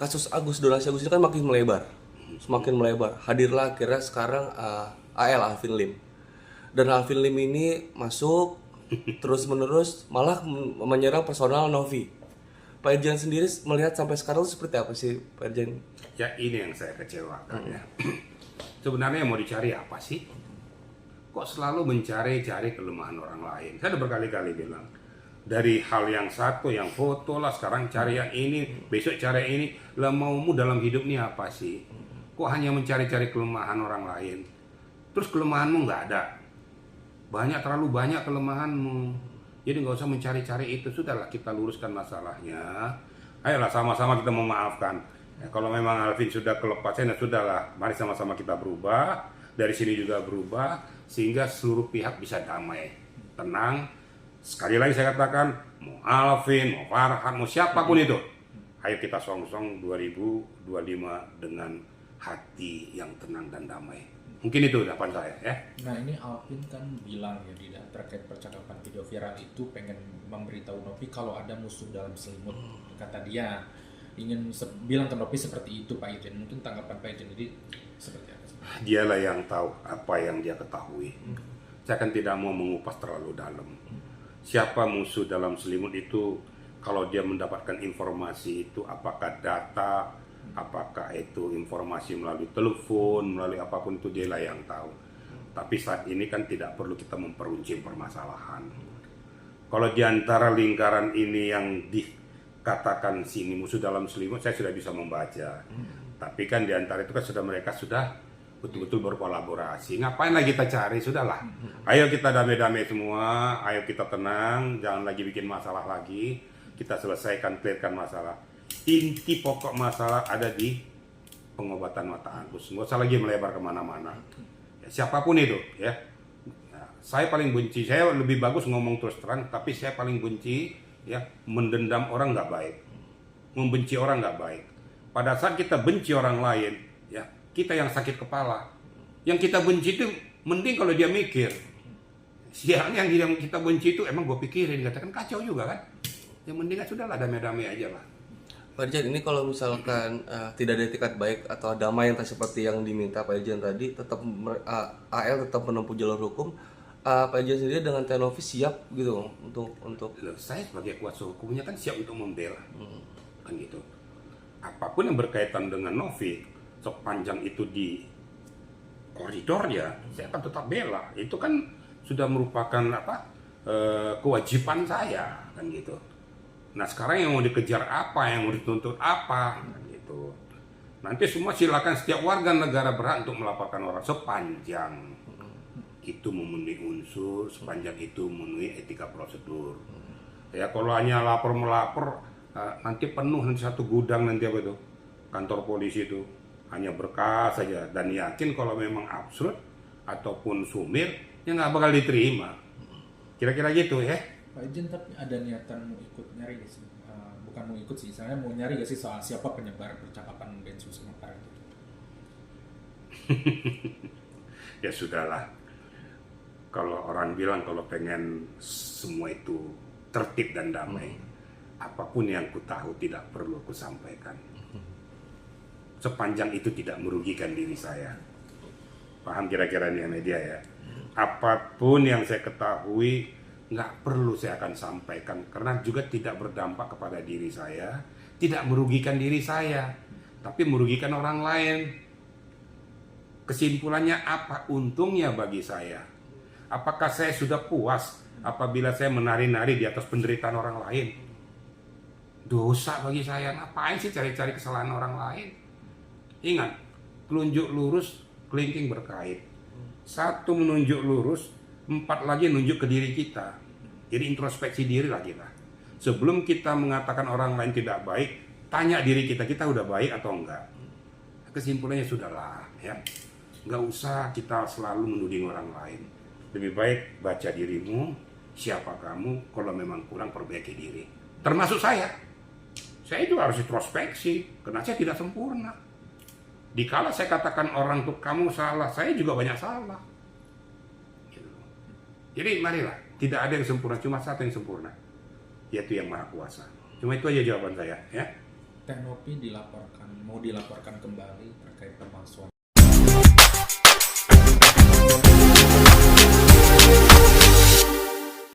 kasus donasi Agus ini kan makin melebar, semakin melebar. Hadirlah akhirnya sekarang Alvin Lim. Dan Alvin Lim ini masuk terus menerus malah menyerang personal Novi. Pak Irjan sendiri melihat sampai sekarang itu seperti apa sih Pak Irjan? Ya ini yang saya kecewakan ya. Sebenarnya yang mau dicari apa sih? Kok selalu mencari-cari kelemahan orang lain? Saya udah berkali-kali bilang, dari hal yang satu, yang foto lah, sekarang cari yang ini, besok cari yang ini. Lah maumu dalam hidup ini apa sih? Kok hanya mencari-cari kelemahan orang lain? Terus kelemahanmu nggak ada? Terlalu banyak kelemahanmu. Jadi nggak usah mencari-cari itu, sudahlah kita luruskan masalahnya. Ayolah sama-sama kita memaafkan. Ya, kalau memang Alvin sudah kelepaskan, ya sudahlah, mari sama-sama kita berubah. Dari sini juga berubah, sehingga seluruh pihak bisa damai, tenang. Sekali lagi saya katakan, mau Alvin, mau Farhan, mau siapapun itu, ayo kita song-song 2025 dengan hati yang tenang dan damai. Mungkin itu ucapan saya ya. Nah ini Alvin kan bilang ya terkait percakapan video viral itu pengen memberitahu Novi kalau ada musuh dalam selimut. Kata dia ingin bilang ke Novi seperti itu Pak Irjen. Mungkin tanggapan Pak Irjen jadi seperti apa? Dialah yang tahu apa yang dia ketahui. Saya kan tidak mau mengupas terlalu dalam. Siapa musuh dalam selimut itu, kalau dia mendapatkan informasi itu, apakah data, apakah itu informasi melalui telepon, melalui apapun itu, dialah yang tahu. Tapi saat ini kan tidak perlu kita memperuncing permasalahan. Kalau di antara lingkaran ini yang dikatakan sini musuh dalam selimut, saya sudah bisa membaca. Tapi kan di antara itu kan mereka sudah betul-betul berkolaborasi. Ngapain lagi kita cari? Sudahlah. Ayo kita damai-damai semua, ayo kita tenang, jangan lagi bikin masalah lagi. Kita selesaikan, clearkan masalah. Inti pokok masalah ada di pengobatan mata Agus. Nggak usah lagi melebar kemana-mana. Ya, siapapun itu, ya. Nah, saya paling benci, saya lebih bagus ngomong terus terang, tapi saya paling benci, ya, mendendam orang nggak baik, membenci orang nggak baik. Pada saat kita benci orang lain, ya, kita yang sakit kepala. Yang kita benci itu mending kalau dia mikir. Sialnya yang kita benci itu emang gue pikirin, katakan kacau juga kan. Yang mending sudahlah damai-damai aja lah. Pak Irjan, ini kalau misalkan tidak ada etikat baik atau damai yang seperti yang diminta Pak Irjan tadi, tetap AL tetap menempuh jalur hukum. Pak Irjan sendiri dengan Novi siap gitu untuk Loh, saya sebagai kuasa hukumnya kan siap untuk membela, kan gitu. Apapun yang berkaitan dengan Novi, sepanjang itu di koridornya, saya akan tetap bela. Itu kan sudah merupakan kewajiban saya, kan gitu. Nah sekarang yang mau dikejar apa, yang mau dituntut apa, kan gitu. Nanti semua silakan, setiap warga negara berhak untuk melaporkan orang sepanjang itu memenuhi unsur, sepanjang itu memenuhi etika prosedur. Ya kalau hanya melapor, nanti penuh nanti satu gudang nanti apa itu kantor polisi itu hanya berkas saja, dan yakin kalau memang absurd ataupun sumir ya nggak bakal diterima. Kira-kira gitu ya. Pak Irjen, tapi ada niatan mau ikut nyari gak sih? Bukan mau ikut sih, saya mau nyari gak sih soal siapa penyebar percakapan Densus sementara itu? Ya sudahlah. Kalau orang bilang kalau pengen semua itu tertib dan damai, apapun yang ku tahu tidak perlu ku sampaikan. Sepanjang itu tidak merugikan diri saya. Paham kira-kira nih media ya? Apapun yang saya ketahui nggak perlu saya akan sampaikan, karena juga tidak berdampak kepada diri saya, tidak merugikan diri saya, tapi merugikan orang lain. Kesimpulannya apa? Untungnya bagi saya. Apakah saya sudah puas apabila saya menari-nari di atas penderitaan orang lain? Dosa bagi saya. Ngapain sih cari-cari kesalahan orang lain? Ingat, telunjuk lurus, kelingking berkait. Satu menunjuk lurus, 4 lagi nunjuk ke diri kita. Jadi introspeksi diri lah kita. Sebelum kita mengatakan orang lain tidak baik, tanya diri kita, kita udah baik atau enggak. Kesimpulannya sudahlah ya. Enggak usah kita selalu menuding orang lain. Lebih baik baca dirimu, siapa kamu, kalau memang kurang perbaiki diri. Termasuk saya. Saya juga harus introspeksi, karena saya tidak sempurna. Dikala saya katakan orang tuh kamu salah, saya juga banyak salah. Gitu. Jadi marilah, tidak ada yang sempurna, cuma satu yang sempurna, yaitu yang Maha Kuasa. Cuma itu aja jawaban saya, ya. Teh Nopi mau dilaporkan kembali terkait pemalsuan